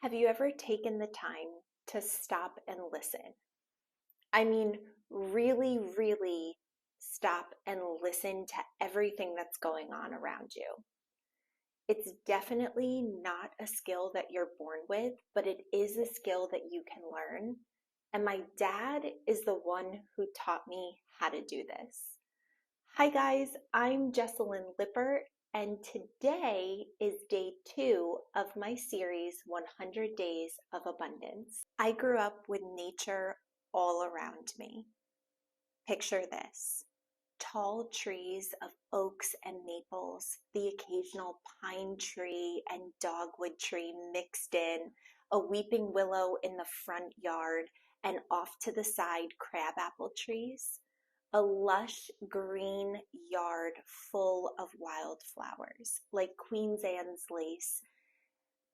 Have you ever taken the time to stop and listen? I mean, really, really stop and listen to everything that's going on around you. It's definitely not a skill that you're born with, but it is a skill that you can learn. And my dad is the one who taught me how to do this. Hi guys, I'm Jessalyn Lippert, and today is day 2 of my series 100 Days of Abundance. I grew up with nature all around me. Picture this: tall trees of oaks and maples, the occasional pine tree and dogwood tree mixed in, a weeping willow in the front yard, and off to the side crabapple trees. A lush green yard full of wildflowers like Queen Anne's lace,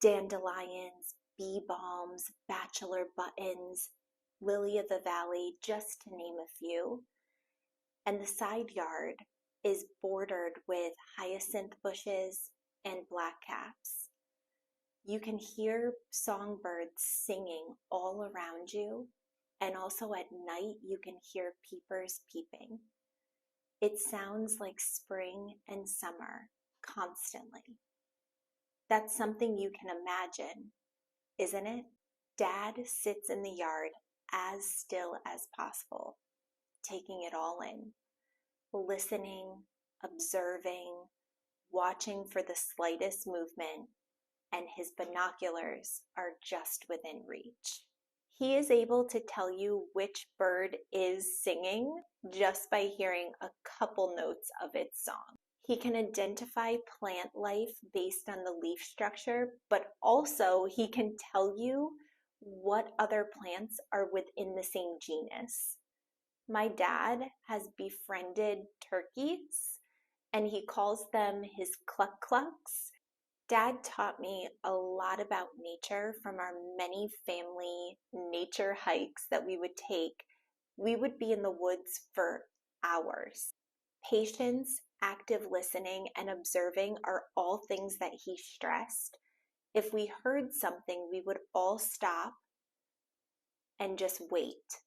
dandelions, bee balms, bachelor buttons, lily of the valley, just to name a few. And the side yard is bordered with hyacinth bushes and blackcaps. You can hear songbirds singing all around you, and also at night you can hear peepers peeping. It sounds like spring and summer constantly. That's something you can imagine, isn't it? Dad sits in the yard as still as possible, taking it all in, listening, observing, watching for the slightest movement, and his binoculars are just within reach. He is able to tell you which bird is singing just by hearing a couple notes of its song. He can identify plant life based on the leaf structure, but also he can tell you what other plants are within the same genus. My dad has befriended turkeys, and he calls them his cluck clucks. Dad taught me a lot about nature from our many family nature hikes that we would take. We would be in the woods for hours. Patience, active listening, and observing are all things that he stressed. If we heard something, we would all stop and just wait.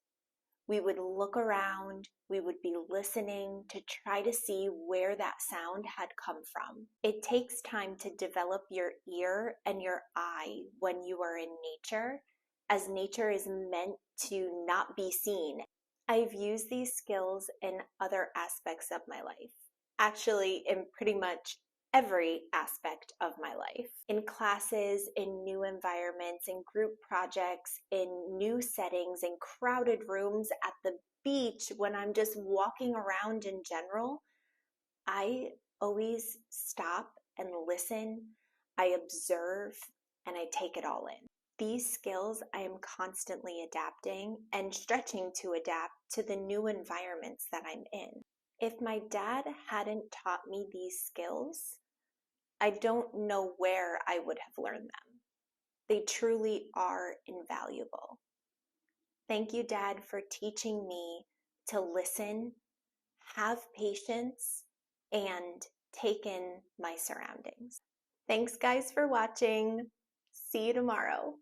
We would look around, we would be listening to try to see where that sound had come from. It takes time to develop your ear and your eye when you are in nature, as nature is meant to not be seen. I've used these skills in other aspects of my life, actually in pretty much every aspect of my life. In classes, in new environments, in group projects, in new settings, in crowded rooms, at the beach, when I'm just walking around in general, I always stop and listen, I observe, and I take it all in. These skills I am constantly adapting and stretching to adapt to the new environments that I'm in. If my dad hadn't taught me these skills, I don't know where I would have learned them. They truly are invaluable. Thank you, Dad, for teaching me to listen, have patience, and take in my surroundings. Thanks, guys, for watching. See you tomorrow.